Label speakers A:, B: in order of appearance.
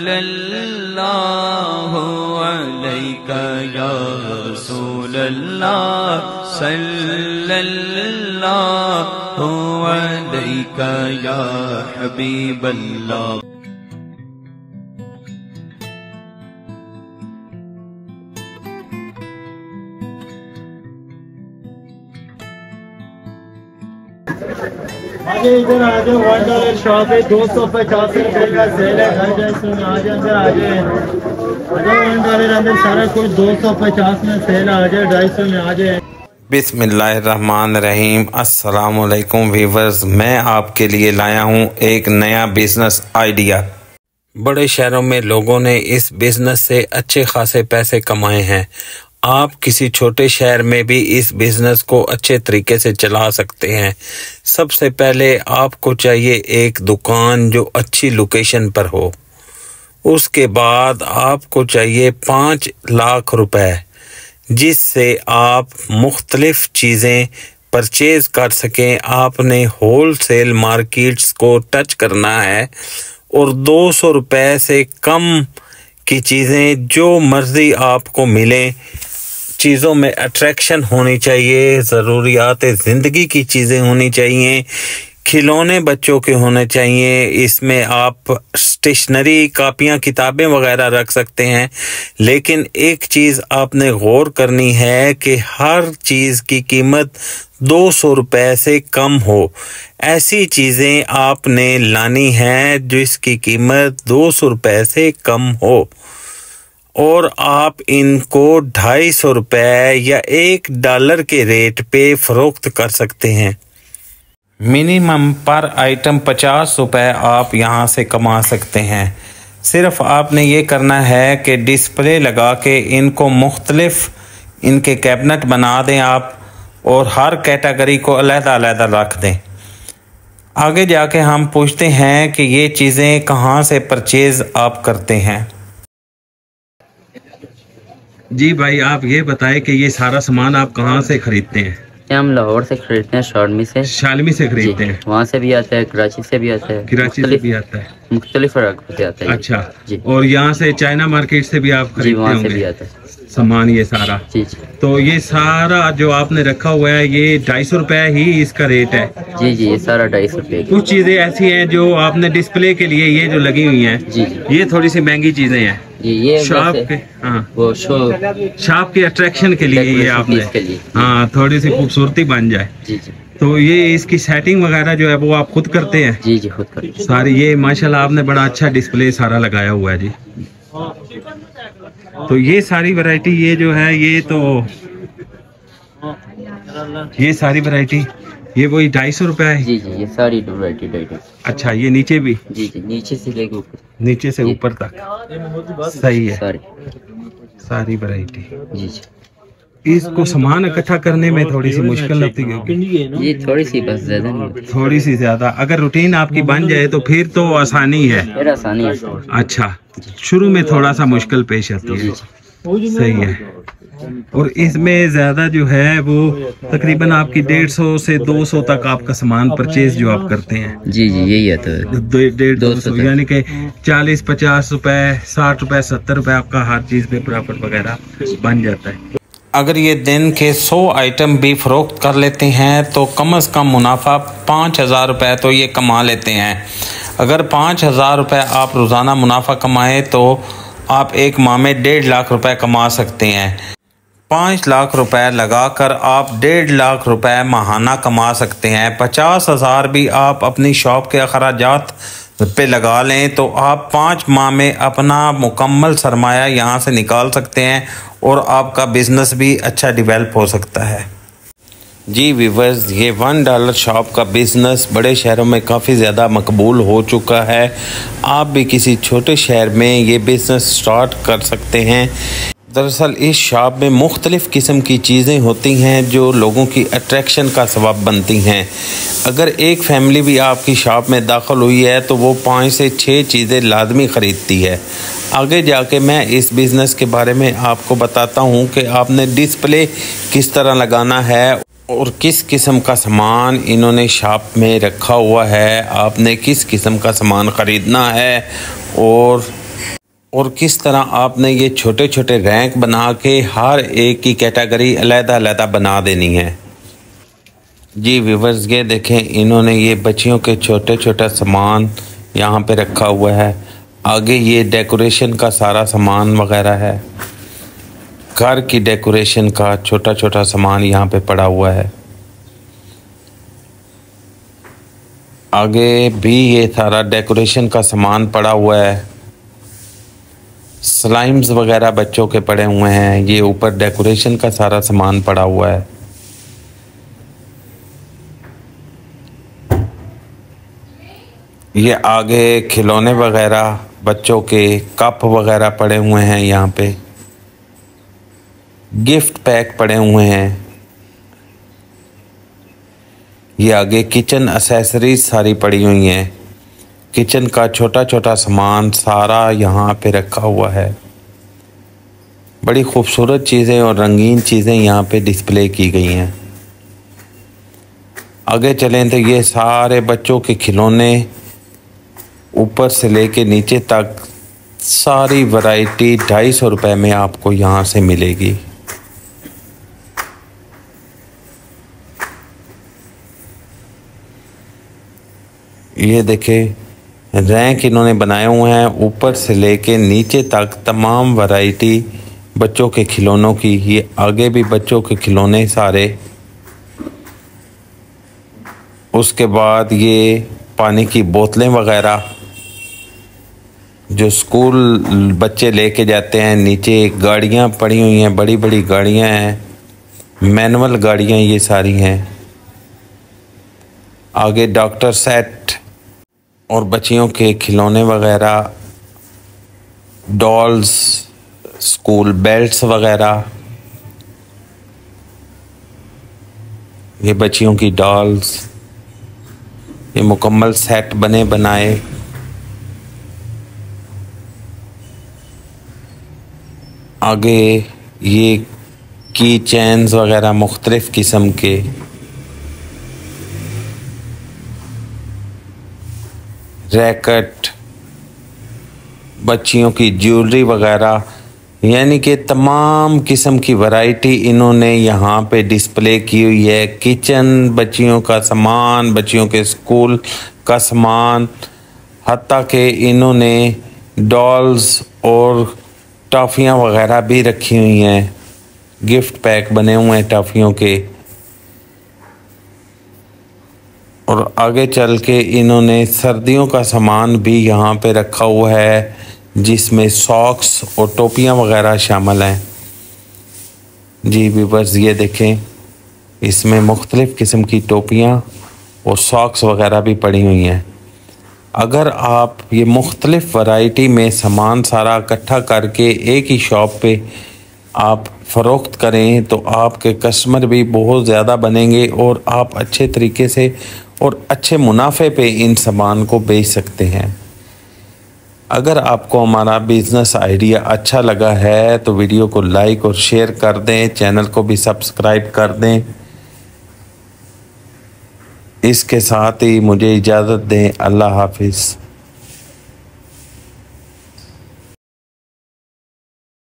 A: सल्लल्लाहु अलैका या रसूलल्लाह सल्लल्लाहु अलैका या हबीबल्लाह।
B: आगे इधर आ जाओ, $1 शॉप है, 250 रुपए का सेल है। घर जैसे में आ जाए, अंदर आ जाए, $1 अंदर सारा कुछ 250 में सेल आ जाए, 250 में आ जाए।
C: बिस्मिल्लाहिर्रहमानिर्रहीम। अस्सलामुअलैकुम व्यूवर्स, मैं आपके लिए लाया हूँ एक नया बिजनेस आइडिया। बड़े शहरों में लोगों ने इस बिजनेस से अच्छे खासे पैसे कमाए हैं। आप किसी छोटे शहर में भी इस बिजनेस को अच्छे तरीके से चला सकते हैं। सबसे पहले आपको चाहिए एक दुकान जो अच्छी लोकेशन पर हो। उसके बाद आपको चाहिए 5 लाख रुपए, जिससे आप मुख्तलिफ चीज़ें परचेज कर सकें। आपने होलसेल मार्केट्स को टच करना है और 200 रुपए से कम की चीज़ें जो मर्ज़ी आपको मिलें, चीज़ों में अट्रैक्शन होनी चाहिए, ज़रूरियात ज़िंदगी की चीज़ें होनी चाहिए, खिलौने बच्चों के होने चाहिए। इसमें आप स्टेशनरी, कापियाँ, किताबें वगैरह रख सकते हैं। लेकिन एक चीज़ आपने गौर करनी है कि हर चीज़ की कीमत 200 रुपए से कम हो। ऐसी चीज़ें आपने लानी हैं जिसकी कीमत 200 रुपए से कम हो और आप इनको 250 रुपए या $1 के रेट पे फ़रोख्त कर सकते हैं। मिनिमम पर आइटम 50 रुपए आप यहाँ से कमा सकते हैं। सिर्फ आपने ये करना है कि डिस्प्ले लगा के इनको मुख्तलिफ इनके कैबिनेट बना दें आप, और हर कैटेगरी को अलग-अलग रख दें। आगे जाके हम पूछते हैं कि ये चीज़ें कहाँ से परचेज़ आप करते हैं। जी भाई, आप ये बताएं कि ये सारा सामान आप कहाँ से खरीदते हैं?
D: हम लाहौर से खरीदते हैं, शालमी से
C: खरीदते हैं।
D: वहाँ से भी आता है, कराची से भी आता है,
C: कराची से भी आता है,
D: मुख्तलिफ रकम से आता है।
C: अच्छा जी। और यहाँ से चाइना मार्केट से भी आप खरीदते
D: वहाँ से भी आता है
C: सामान, ये सारा
D: जी।
C: तो ये सारा जो आपने रखा हुआ है, ये 250 रुपए ही इसका रेट है?
D: जी, ये सारा 250 रुपए।
C: कुछ चीजें ऐसी हैं जो आपने डिस्प्ले के लिए ये जो लगी हुई हैं
D: जी,
C: ये थोड़ी सी महंगी चीजें हैं
D: ये
C: शॉप के, हाँ
D: वो
C: शॉप के अट्रैक्शन के लिए ये आपने, हाँ थोड़ी सी खूबसूरती बन जाए जी। तो ये इसकी सेटिंग वगैरह जो है वो आप खुद करते हैं?
D: जी, खुद करते हैं
C: सारी। ये माशाल्लाह आपने बड़ा अच्छा डिस्प्ले सारा लगाया हुआ है जी। तो ये सारी वैरायटी, ये जो है ये तो ये सारी वैरायटी ये वही 250 रुपए है
D: जी। ये सारी वैरायटी 250। अच्छा,
C: ये नीचे भी?
D: जी, नीचे से लेके ऊपर,
C: नीचे से ऊपर तक सही है सारी वैरायटी जी। इसको सामान इकट्ठा करने में थोड़ी सी मुश्किल लगती है,
D: ये थोड़ी सी बस ज्यादा नहीं,
C: थोड़ी सी ज्यादा। अगर रूटीन आपकी बन जाए तो फिर तो आसानी है,
D: आसानी है। अच्छा,
C: शुरू में थोड़ा सा मुश्किल पेश आती है, सही है। और इसमें ज्यादा जो है वो तकरीबन आपकी 150 से 200 तक आपका सामान परचेज जो आप करते हैं
D: जी, यही है तो
C: 150-200, यानी कि 40-50 रुपए, 60 रुपए, 70 रुपए आपका हर चीज पे प्रॉफिट वगैरह बन जाता है। अगर ये दिन के 100 आइटम भी फरोख्त कर लेते हैं तो कम से कम मुनाफा 5000 रुपये तो ये कमा लेते हैं। अगर 5000 रुपये आप रोज़ाना मुनाफा कमाएं तो आप एक माह में 1.5 लाख रुपए कमा सकते हैं। 5 लाख रुपए लगाकर आप 1.5 लाख रुपए माहाना कमा सकते हैं। 50,000 भी आप अपनी शॉप के अखराजात पे लगा लें तो आप 5 माह में अपना मुकम्मल सरमाया यहाँ से निकाल सकते हैं और आपका बिजनेस भी अच्छा डेवलप हो सकता है। जी व्यूअर्स, ये $1 शॉप का बिज़नेस बड़े शहरों में काफ़ी ज़्यादा मकबूल हो चुका है। आप भी किसी छोटे शहर में ये बिज़नेस स्टार्ट कर सकते हैं। दरअसल इस शॉप में मुख्तलिफ़ किस्म की चीज़ें होती हैं जो लोगों की अट्रैक्शन का सबब बनती हैं। अगर एक फैमिली भी आपकी शॉप में दाखिल हुई है तो वो 5 से 6 चीज़ें लाजमी ख़रीदती है। आगे जाके मैं इस बिज़नेस के बारे में आपको बताता हूँ कि आपने डिस्प्ले किस तरह लगाना है और किस किस्म का सामान इन्होंने शॉप में रखा हुआ है, आपने किस किस्म का सामान ख़रीदना है और और किस तरह आपने ये छोटे छोटे रैंक बना के हर एक की कैटेगरी अलग-अलग बना देनी है। जी व्यूवर्स, ये देखें, इन्होंने ये बच्चियों के छोटे छोटा सामान यहाँ पे रखा हुआ है। आगे ये डेकोरेशन का सारा सामान वगैरह है, घर की डेकोरेशन का छोटा छोटा सामान यहाँ पे पड़ा हुआ है। आगे भी ये सारा डेकोरेशन का सामान पड़ा हुआ है। स्लाइम्स वगैरह बच्चों के पड़े हुए हैं। ये ऊपर डेकोरेशन का सारा सामान पड़ा हुआ है। ये आगे खिलौने वगैरह बच्चों के कप वगैरह पड़े हुए हैं। यहाँ पे गिफ्ट पैक पड़े हुए हैं। ये आगे किचन एसेसरीज सारी पड़ी हुई हैं। किचन का छोटा छोटा सामान सारा यहाँ पे रखा हुआ है। बड़ी खूबसूरत चीज़ें और रंगीन चीज़ें यहाँ पे डिस्प्ले की गई हैं। आगे चलें तो ये सारे बच्चों के खिलौने ऊपर से लेके नीचे तक सारी वैरायटी 250 रुपये में आपको यहाँ से मिलेगी। ये देखें, रैंक इन्होंने बनाए हुए हैं ऊपर से लेके नीचे तक तमाम वैरायटी बच्चों के खिलौनों की। ये आगे भी बच्चों के खिलौने सारे। उसके बाद ये पानी की बोतलें वगैरह जो स्कूल बच्चे लेके जाते हैं। नीचे गाड़ियाँ पड़ी हुई हैं, बड़ी बड़ी गाड़ियाँ हैं, मैनुअल गाड़ियाँ ये सारी हैं। आगे डॉक्टर सेट और बच्चियों के खिलौने वगैरह, डॉल्स, स्कूल बेल्ट्स वगैरह। ये बच्चियों की डॉल्स, ये मुकम्मल सेट बने बनाए। आगे ये की चैन्स वगैरह मुख्तलिफ किस्म के। रैकेट, बच्चियों की ज्वेलरी वगैरह, यानी कि तमाम किस्म की वैरायटी इन्होंने यहाँ पे डिस्प्ले की हुई है। किचन, बच्चियों का सामान, बच्चियों के स्कूल का सामान, हत्ता के इन्होंने डॉल्स और टॉफ़ियाँ वगैरह भी रखी हुई हैं। गिफ्ट पैक बने हुए हैं टॉफ़ियों के। और आगे चल के इन्होंने सर्दियों का सामान भी यहाँ पे रखा हुआ है, जिसमें सॉक्स और टोपियाँ वगैरह शामिल हैं। जी व्यूअर्स, ये देखें, इसमें मुख्तलिफ़ किस्म की टोपियाँ और सॉक्स वगैरह भी पड़ी हुई हैं। अगर आप ये मुख्तलिफ़ वैरायटी में सामान सारा इकट्ठा करके एक ही शॉप पे आप फ़रोख्त करें तो आपके कस्टमर भी बहुत ज़्यादा बनेंगे और आप अच्छे तरीके से और अच्छे मुनाफे पे इन सामान को बेच सकते हैं। अगर आपको हमारा बिज़नेस आइडिया अच्छा लगा है तो वीडियो को लाइक और शेयर कर दें, चैनल को भी सब्सक्राइब कर दें। इसके साथ ही मुझे इजाज़त दें। अल्लाह हाफिज़।